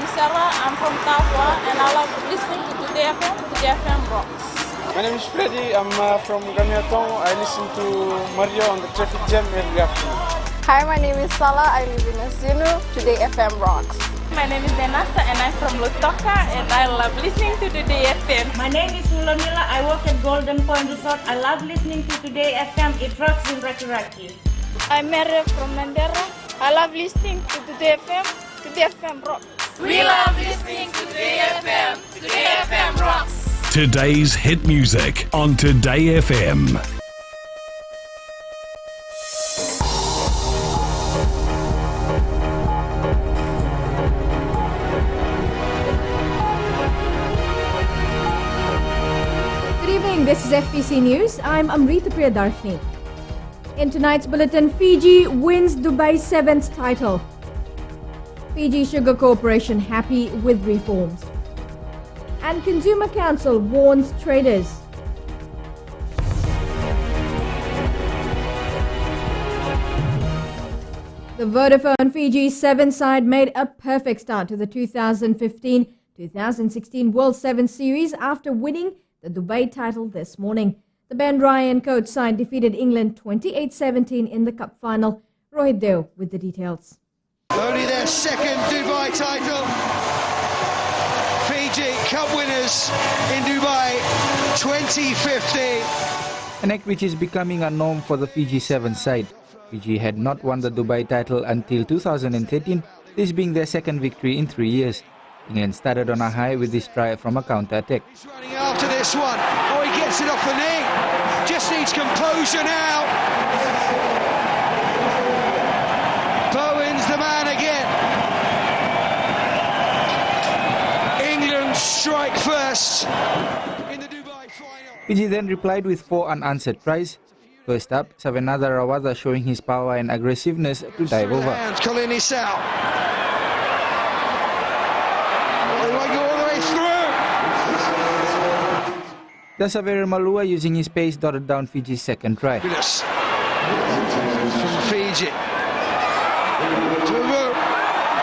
I'm Sarah, I'm from Tafwa, and I love listening to Today FM. Today FM rocks. My name is Freddy, I'm from Gamiatong. I listen to Mario on the traffic jam every afternoon. Hi, my name is Salah, I live in Asinu. Today FM rocks. My name is Denasa and I'm from Lutoka and I love listening to Today FM. My name is Mulamila, I work at Golden Point Resort. I love listening to Today FM. It rocks in Raki Raki. I'm Mary from Mandera. I love listening to Today FM. Today FM rocks. We love listening to Today FM. Today FM rocks. Today's hit music on Today FM. This is FBC News. I'm Amrita Priyadarshini. In tonight's bulletin, Fiji wins Dubai's 7th title. Fiji Sugar Corporation happy with reforms. And Consumer Council warns traders. The Vodafone Fiji 7 side made a perfect start to the 2015-2016 World 7 Series after winning the Dubai title this morning. The Ben Ryan coach side defeated England 28-17 in the cup final. Rohit Deo with the details. Only their second Dubai title. Fiji Cup winners in Dubai 2015. An act which is becoming a norm for the Fiji 7 side. Fiji had not won the Dubai title until 2013, this being their second victory in 3 years. England started on a high with this try from a counter-attack. He's running after this one. Oh, he gets it off the knee. Just needs composure now. Bowen's the man again. England strike first in the Dubai final. Fiji then replied with 4 unanswered tries. First up, Savenada Rawada showing his power and aggressiveness to dive over. Colin Isao. Dasavere Malua using his pace dotted down Fiji's second try. From Fiji.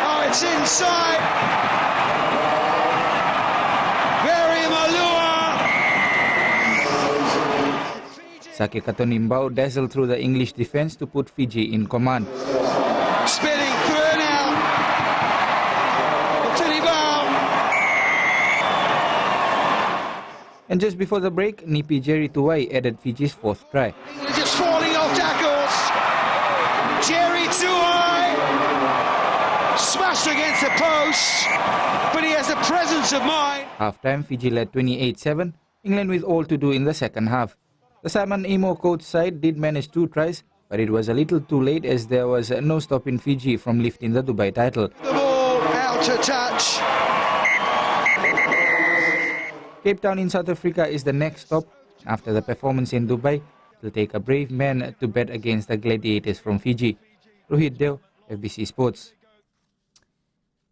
Oh, it's inside. Very Malua. Sake Katonimbao dazzled through the English defense to put Fiji in command. Spinning through now. And just before the break, Nipi Jerry Tuwai added Fiji's 4th try. Just falling off tackles. Jerry Tuwai smashed against the post, but he has the presence of mind. Half-time, Fiji led 28-7, England with all to do in the second half. The Simon Emo coach side did manage 2 tries, but it was a little too late as there was no stopping Fiji from lifting the Dubai title. The ball out to touch. Cape Town in South Africa is the next stop. After the performance in Dubai, it will take a brave man to bet against the Gladiators from Fiji. Rohit Deo, FBC Sports.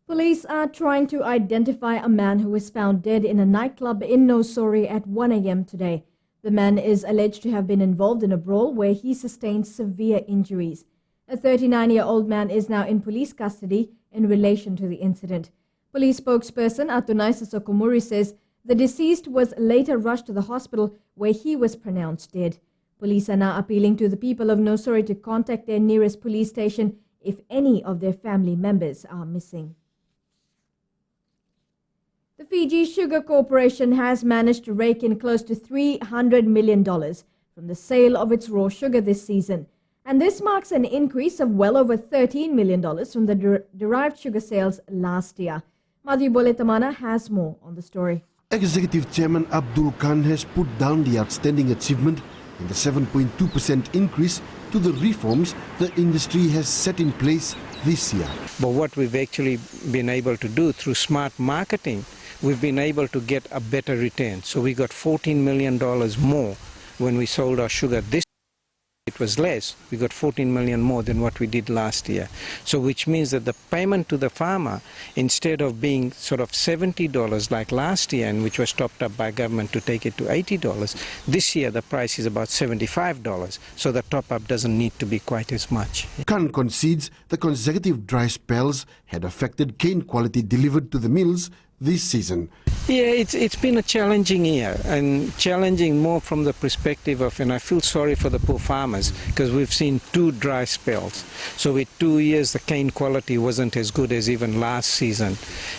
Police are trying to identify a man who was found dead in a nightclub in Nosori at 1 a.m. today. The man is alleged to have been involved in a brawl where he sustained severe injuries. A 39-year-old man is now in police custody in relation to the incident. Police spokesperson Atunaisa Sokomuri says the deceased was later rushed to the hospital where he was pronounced dead. Police are now appealing to the people of Nosori to contact their nearest police station if any of their family members are missing. The Fiji Sugar Corporation has managed to rake in close to $300 million from the sale of its raw sugar this season. And this marks an increase of well over $13 million from the derived sugar sales last year. Madhu Boletamana has more on the story. Executive Chairman Abdul Khan has put down the outstanding achievement in the 7.2% increase to the reforms the industry has set in place this year. But what we've actually been able to do through smart marketing, we've been able to get a better return. So we got $14 million more when we sold our sugar this It was less. We got 14 million more than what we did last year. So which means that the payment to the farmer, instead of being sort of $70 like last year, and which was topped up by government to take it to $80, this year the price is about $75. So the top up doesn't need to be quite as much. Khan concedes the consecutive dry spells had affected cane quality delivered to the mills this season. Yeah, it's been a challenging year, and challenging more from the perspective of, and I feel sorry for the poor farmers, because we've seen 2 dry spells. So with 2 years the cane quality wasn't as good as even last season.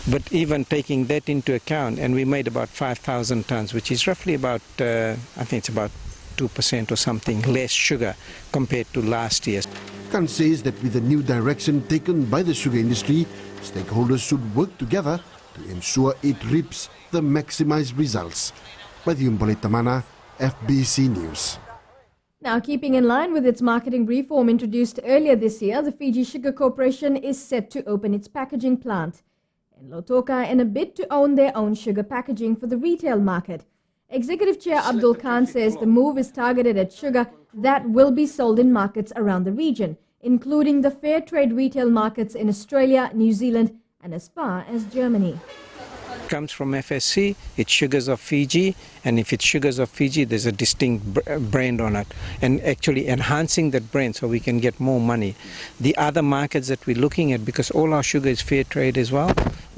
But even taking that into account, and we made about 5,000 tons, which is roughly about, I think it's about 2% or something less sugar compared to last year. Khan says that with the new direction taken by the sugar industry, stakeholders should work together to ensure it reaps the maximized results. Badiyumpale Tamana, FBC News. Now, keeping in line with its marketing reform introduced earlier this year, the Fiji Sugar Corporation is set to open its packaging plant in Lautoka in a bid to own their own sugar packaging for the retail market. Executive Chair Abdul Khan says the move is targeted at sugar that will be sold in markets around the region, including the fair trade retail markets in Australia, New Zealand, and as far as Germany. Comes from FSC, it's Sugars of Fiji, and if it's Sugars of Fiji, there's a distinct brand on it, and actually enhancing that brand so we can get more money. The other markets that we're looking at, because all our sugar is fair trade as well,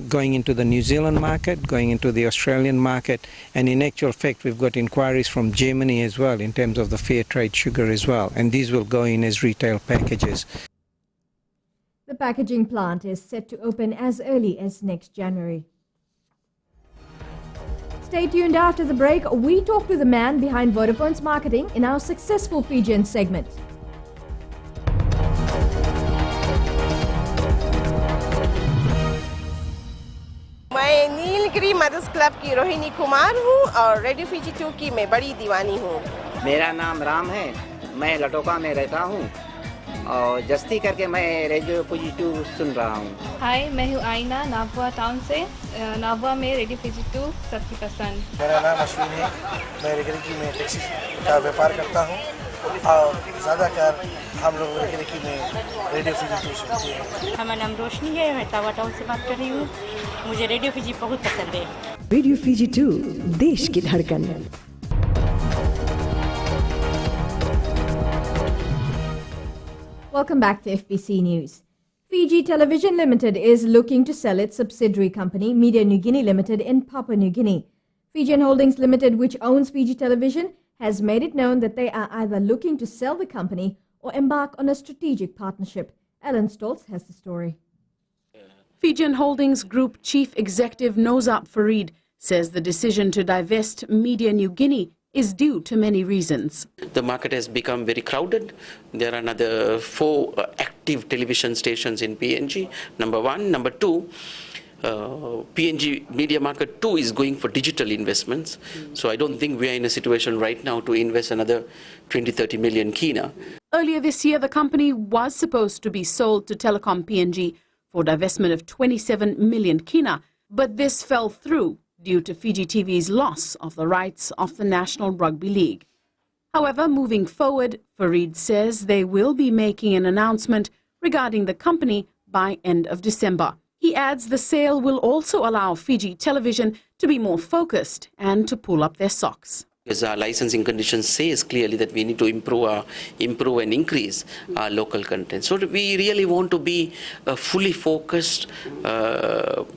going into the New Zealand market, going into the Australian market, and in actual fact we've got inquiries from Germany as well in terms of the fair trade sugar as well, and these will go in as retail packages. The packaging plant is set to open as early as next January. Stay tuned after the break. We talk to the man behind Vodafone's marketing in our Successful Fijian segment. मैं Nilgiri mother's club की रोहिणी कुमार हूँ और radio Fiji 2 की मैं बड़ी दीवानी हूँ। मेरा नाम राम है, मैं लटोका में रहता हूँ और जस्ती करके मैं रेडियो फीजी 2 सुन रहा हूँ। हाय, मैं हूँ आइना नाभवा टाउन से। नाभवा में रेडियो फीजी 2 सबकी पसंद। मेरा नाम अश्विन है, मैं रेगरेकी में टैक्सी का व्यापार करता हूँ और ज़्यादातर हम लोग रेगरेकी में रेडियो फीजी 2 सुनते हैं। हमारा नाम रोशनी है, मैं टावा टाउन से बात कर रही हूँ। मुझे रेडियो फीजी बहुत पसंद है। रेडियो फीजी 2 देश की धड़कन। Welcome back to FBC News. Fiji Television Limited is looking to sell its subsidiary company, Media New Guinea Limited, in Papua New Guinea. Fijian Holdings Limited, which owns Fiji Television, has made it known that they are either looking to sell the company or embark on a strategic partnership. Alan Stoltz has the story. Fijian Holdings Group Chief Executive Nozap Farid says the decision to divest Media New Guinea is due to many reasons. The market has become very crowded. There are another 4 active television stations in PNG, number 1. Number 2, PNG media market 2 is going for digital investments. So I don't think we are in a situation right now to invest another 20-30 million kina. Earlier this year, the company was supposed to be sold to Telecom PNG for divestment of 27 million kina, but this fell through due to Fiji TV's loss of the rights of the National Rugby League. However, moving forward, Farid says they will be making an announcement regarding the company by end of December. He adds the sale will also allow Fiji Television to be more focused and to pull up their socks. Because our licensing conditions says clearly that we need to improve and increase our local content. So we really want to be a fully focused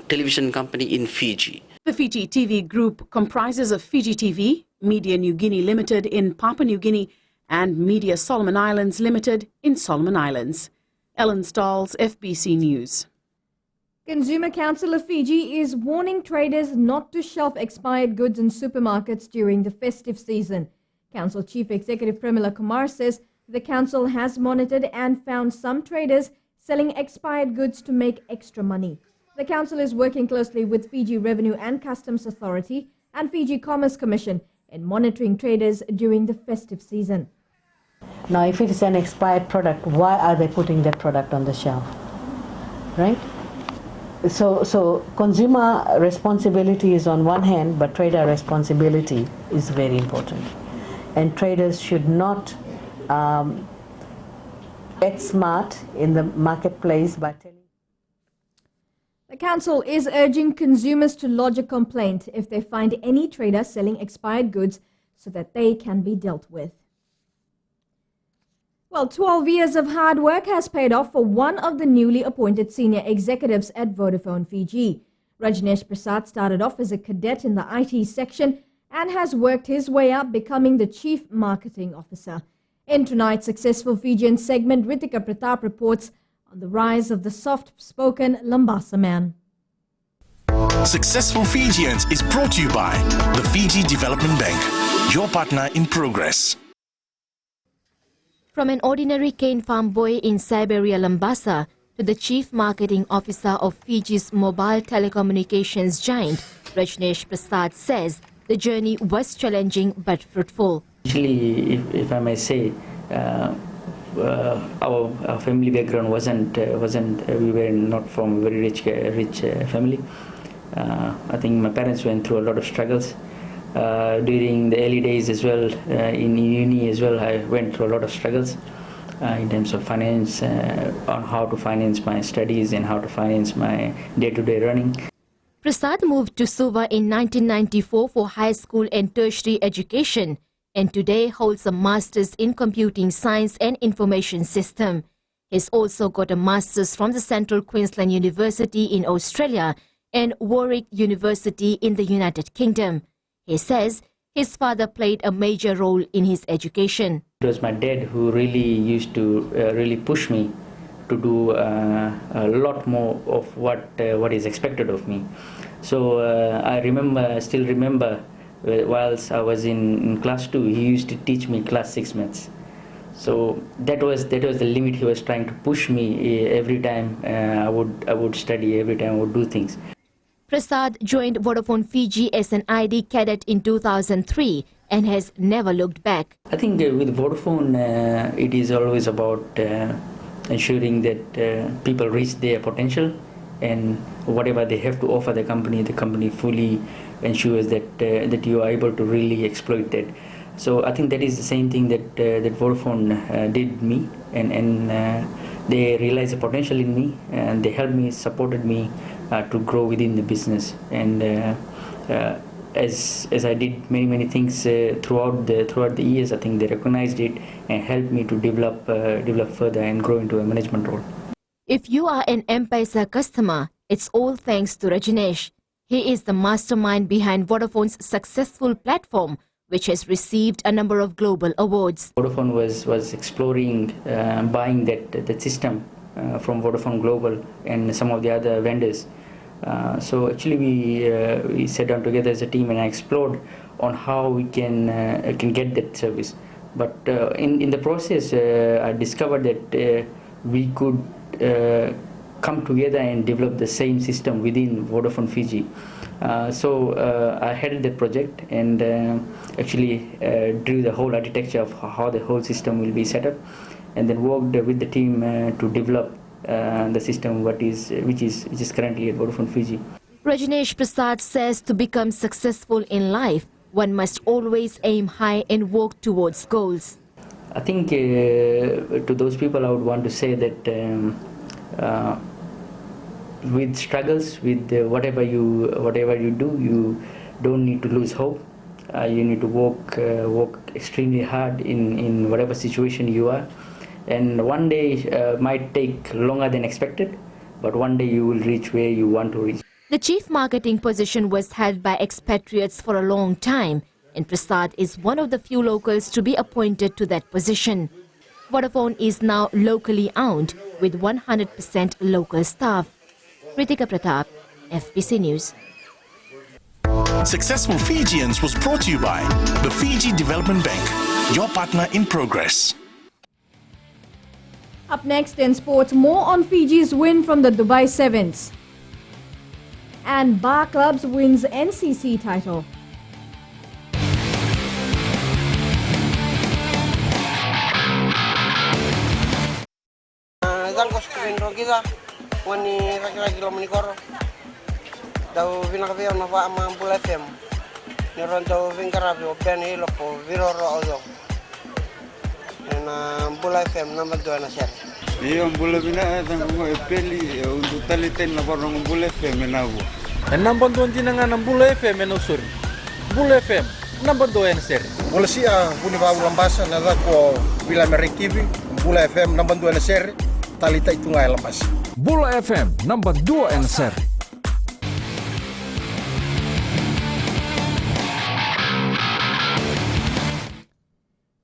television company in Fiji. The Fiji TV group comprises of Fiji TV, Media New Guinea Limited in Papua New Guinea, and Media Solomon Islands Limited in Solomon Islands. Ellen Stahls, FBC News. Consumer Council of Fiji is warning traders not to shelf expired goods in supermarkets during the festive season. Council Chief Executive Premila Kumar says the council has monitored and found some traders selling expired goods to make extra money. The council is working closely with Fiji Revenue and Customs Authority and Fiji Commerce Commission in monitoring traders during the festive season. Now, if it is an expired product, why are they putting that product on the shelf? Right? So consumer responsibility is on one hand, but trader responsibility is very important. And traders should not Get smart in the marketplace by telling. The council is urging consumers to lodge a complaint if they find any trader selling expired goods so that they can be dealt with. Well, 12 years of hard work has paid off for one of the newly appointed senior executives at Vodafone Fiji. Rajneesh Prasad started off as a cadet in the IT section and has worked his way up, becoming the Chief Marketing Officer. In tonight's Successful Fijian segment, Ritika Pratap reports on the rise of the soft-spoken Lambasa man. Successful Fijians is brought to you by the Fiji Development Bank, your partner in progress. From an ordinary cane farm boy in Siberia, Lambasa, to the Chief Marketing Officer of Fiji's mobile telecommunications giant, Rajneesh Prasad says the journey was challenging but fruitful. Actually, if I may say, our family background wasn't we were not from a very rich family. I think my parents went through a lot of struggles during the early days as well. In uni as well, I went through a lot of struggles in terms of finance, on how to finance my studies and how to finance my day-to-day running. Prasad moved to Suva in 1994 for high school and tertiary education, and today holds a master's in computing science and information system. He's also got a master's from the Central Queensland University in Australia and Warwick University in the United Kingdom. He says his father played a major role in his education. It was my dad who really used to really push me to do a lot more of what is expected of me. So I still remember whilst I was in class 2, he used to teach me class 6 maths. So that was the limit he was trying to push me every time I would study, every time I would do things. Prasad joined Vodafone Fiji as an ID cadet in 2003 and has never looked back. I think with Vodafone, it is always about ensuring that people reach their potential, and whatever they have to offer the company fully ensures that you are able to really exploit that. So I think that is the same thing that Vodafone did me, and they realized the potential in me, and they helped me, supported me to grow within the business. And as I did many things throughout the years, I think they recognized it and helped me to develop further and grow into a management role. If you are an M-Pesa customer, it's all thanks to Rajneesh. He is the mastermind behind Vodafone's successful platform, which has received a number of global awards. Vodafone was exploring buying that system from Vodafone Global and some of the other vendors. So actually we sat down together as a team and I explored on how we can get that service. But in the process, I discovered that we could come together and develop the same system within Vodafone Fiji. So I headed that project and actually drew the whole architecture of how the whole system will be set up, and then worked with the team to develop the system which is currently at Vodafone Fiji. Rajneesh Prasad says to become successful in life, one must always aim high and work towards goals. I think to those people I would want to say that with struggles, with whatever you do, you don't need to lose hope. You need to work extremely hard in whatever situation you are, and one day might take longer than expected, but one day you will reach where you want to reach. The chief marketing position was held by expatriates for a long time, and Prasad is one of the few locals to be appointed to that position. Vodafone is now locally owned with 100% local staff. Ritika Pratap, FBC News. Successful Fijians was brought to you by the Fiji Development Bank, your partner in progress. Up next in sports, more on Fiji's win from the Dubai Sevens. And Bar Clubs wins NCC title. Wani laki-laki lo menikoro dau vinakavia na va mambula FM ni ron dau vinkarabi open hilo po viroro ozo En Bula FM number 2 na share. Iyo Bula bina tango epeli untuk taliten na parang Bula FM na bu. Number 2 tinangan ng Bula FM na usur. Bula FM number 2 na share. Bula siya puni ba lambasa na ko bila merekibi Bula FM number 2 na share. Talita itu ngai lambas. Bula FM number 2 na share.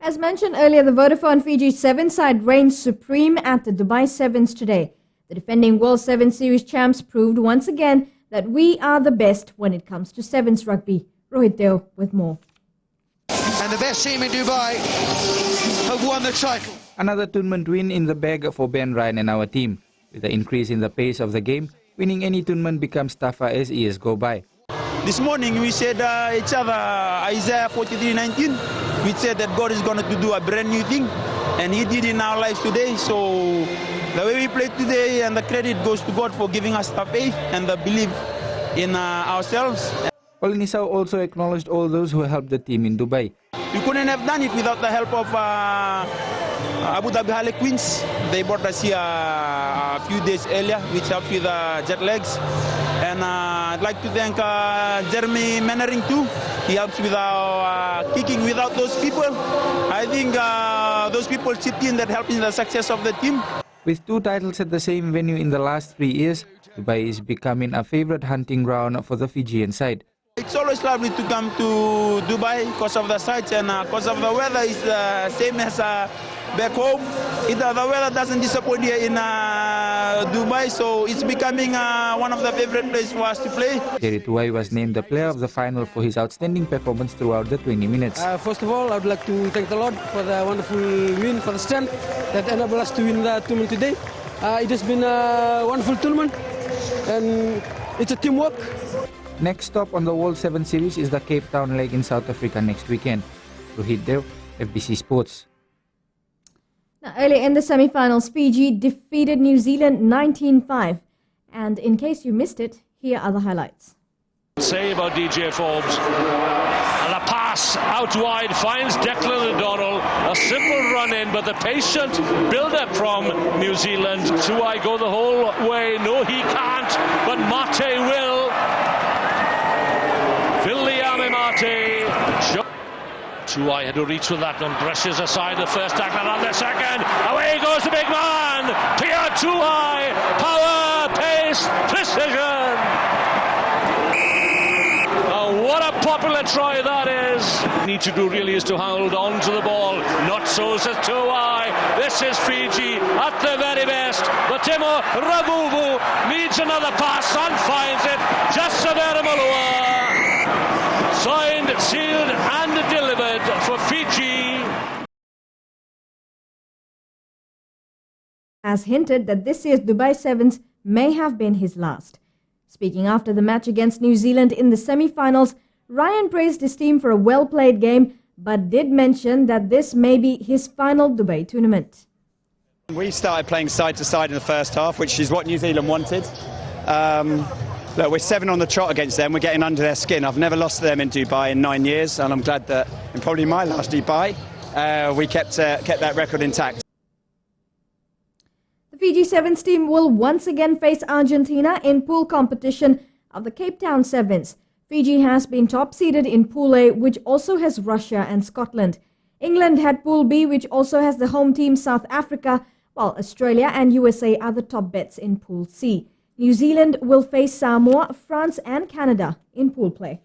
As mentioned earlier, the Vodafone Fiji 7 side reigned supreme at the Dubai Sevens today. The defending World 7 Series champs proved once again that we are the best when it comes to Sevens rugby. Rohit Deo with more. And the best team in Dubai have won the title. Another tournament win in the bag for Ben Ryan and our team. With the increase in the pace of the game, winning any tournament becomes tougher as years go by. This morning we said each other, Isaiah 43:19, we said that God is going to do a brand new thing, and He did in our lives today. So the way we played today, and the credit goes to God for giving us the faith and the belief in ourselves. Polinisau also acknowledged all those who helped the team in Dubai. We couldn't have done it without the help of Abu Dhabi Harlequins. They brought us here a few days earlier, which helped with jet lags. And I'd like to thank Jeremy Mannering too. He helps with our kicking. Without those people, I think those people chipped in that helped in the success of the team. With 2 titles at the same venue in the last 3 years, Dubai is becoming a favorite hunting ground for the Fijian side. It's always lovely to come to Dubai because of the sights and because of the weather is the same as back home. The weather doesn't disappoint here in Dubai, so it's becoming one of the favorite places for us to play. Jerry Tuai was named the player of the final for his outstanding performance throughout the 20 minutes. First of all, I would like to thank the Lord for the wonderful win, for the strength that enabled us to win the tournament today. It has been a wonderful tournament and it's a teamwork. Next stop on the World 7 Series is the Cape Town leg in South Africa next weekend. Rohit Dev, FBC Sports. Now, earlier in the semi-finals, Fiji defeated New Zealand 19-5. And in case you missed it, here are the highlights. Save by DJ Forbes. And a pass out wide finds Declan O'Donnell. A simple run in, but the patient build-up from New Zealand. Tuai go the whole way. No, he can't, but Mate will. Viliame Mate. Tuai had to reach with that one. Brushes aside the first tackle and the second. Away goes the big man. Pia Tuai. Power, pace, precision. What a popular try that is. Need to do really is to hold on to the ball. Not so says Tuai. This is Fiji at the very best. But Timo Ravuvu needs another pass and finds it. Just Savera Malua. Signed, sealed and delivered for Fiji. Has hinted that this year's Dubai Sevens may have been his last. Speaking after the match against New Zealand in the semi-finals, Ryan praised his team for a well-played game, but did mention that this may be his final Dubai tournament. We started playing side to side in the first half, which is what New Zealand wanted. Look, we're 7 on the trot against them. We're getting under their skin. I've never lost to them in Dubai in 9 years, and I'm glad that in probably my last Dubai, we kept that record intact. The Fiji Sevens team will once again face Argentina in pool competition of the Cape Town Sevens. Fiji has been top-seeded in Pool A, which also has Russia and Scotland. England had Pool B, which also has the home team South Africa, while Australia and USA are the top bets in Pool C. New Zealand will face Samoa, France and Canada in pool play.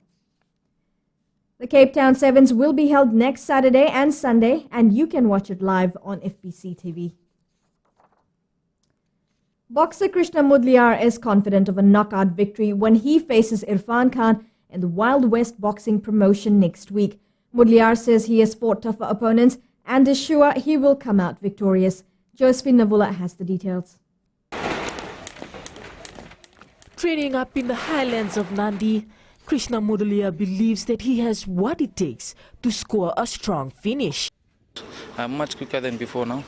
The Cape Town Sevens will be held next Saturday and Sunday, and you can watch it live on FBC TV. Boxer Krishna Mudaliar is confident of a knockout victory when he faces Irfan Khan in the Wild West boxing promotion next week. Mudaliar says he has fought tougher opponents and is sure he will come out victorious. Josephine Navula has the details. Training up in the highlands of Nandi, Krishna Mudaliar believes that he has what it takes to score a strong finish. I'm much quicker than before now.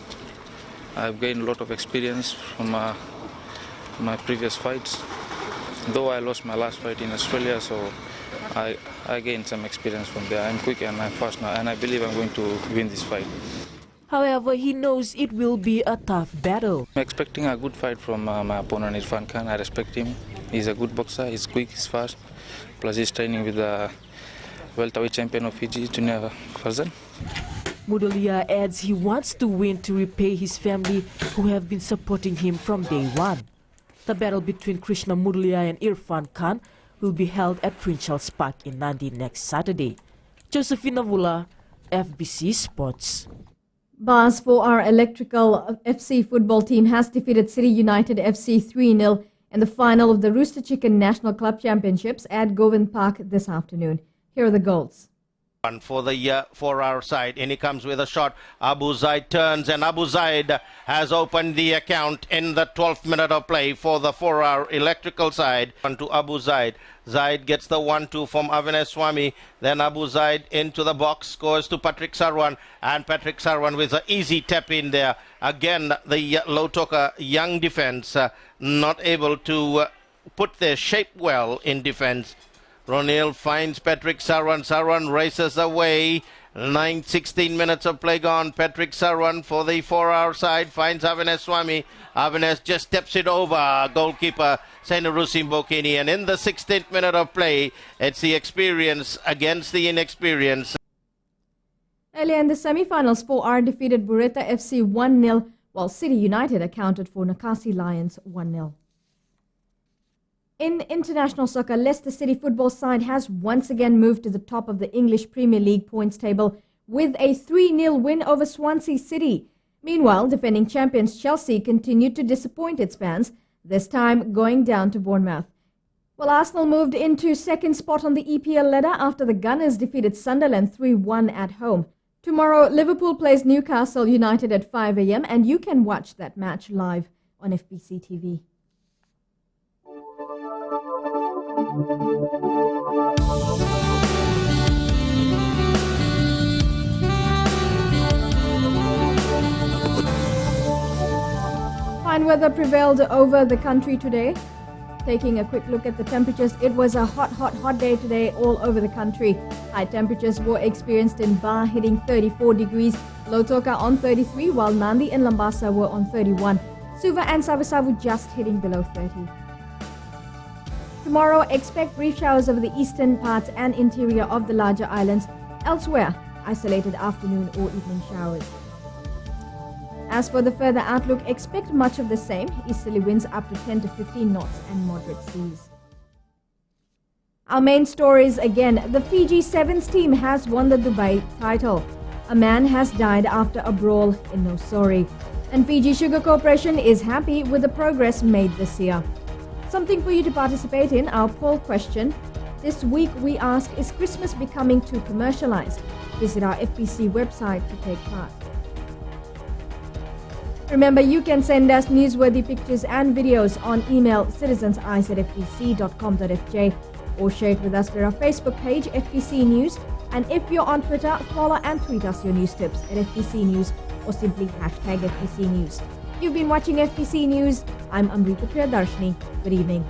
I've gained a lot of experience from my previous fights. Though I lost my last fight in Australia, so I gained some experience from there. I'm quick and I'm fast now, and I believe I'm going to win this fight. However, he knows it will be a tough battle. I'm expecting a good fight from my opponent Irfan Khan. I respect him. He's a good boxer. He's quick, he's fast. Plus he's training with the welterweight champion of Fiji, Junior Farzan. Mudalia adds he wants to win to repay his family who have been supporting him from day one. The battle between Krishna Mudalia and Irfan Khan will be held at Prince Charles Park in Nandi next Saturday. Josephina Vula, FBC Sports. Bars for our Electrical FC football team has defeated City United FC 3-0 in the final of the Rooster Chicken National Club Championships at Govind Park this afternoon. Here are the goals. For our side, and he comes with a shot. Abu Zaid turns, and Abu Zaid has opened the account in the 12th minute of play for our Electrical side. On to Abu Zaid. Zaid gets the 1-2 from Avinash Swami. Then Abu Zaid into the box, scores to Patrick Sarwan, and Patrick Sarwan with an easy tap in there. Again, the Lautoka young defense not able to put their shape well in defense. Ronil finds Patrick Sarwan. Sarwan races away. 16 minutes of play gone. Patrick Sarwan for our side finds Avinash Swami. Avinash just steps it over. Goalkeeper Senarusim Bokini. And in the 16th minute of play, it's the experience against the inexperience. Earlier in the semi-finals, 4R defeated Bureta FC 1-0, while City United accounted for Nakasi Lions 1-0. In international soccer, Leicester City football side has once again moved to the top of the English Premier League points table with a 3-0 win over Swansea City. Meanwhile, defending champions Chelsea continued to disappoint its fans, this time going down to Bournemouth. Well, Arsenal moved into second spot on the EPL ladder after the Gunners defeated Sunderland 3-1 at home. Tomorrow, Liverpool plays Newcastle United at 5 a.m. and you can watch that match live on FBC TV. Fine weather prevailed over the country today. Taking a quick look at the temperatures, it was a hot day today all over the country. High temperatures were experienced in Ba hitting 34 degrees, Lautoka on 33, while Nandi and Lambasa were on 31. Suva and Savusavu just hitting below 30. Tomorrow, expect brief showers over the eastern parts and interior of the larger islands. Elsewhere, isolated afternoon or evening showers. As for the further outlook, expect much of the same. Easterly winds up to 10 to 15 knots and moderate seas. Our main stories again. The Fiji Sevens team has won the Dubai title. A man has died after a brawl in Nosori. And Fiji Sugar Corporation is happy with the progress made this year. Something for you to participate in, our poll question. This week we ask, is Christmas becoming too commercialized? Visit our FBC website to take part. Remember, you can send us newsworthy pictures and videos on email citizenseyes@fbc.com.fj or share it with us via our Facebook page, FBC News. And if you're on Twitter, follow and tweet us your news tips at FBC News or simply #FBC News. You've been watching FBC News. I'm Amrita Priyadarshini. Good evening.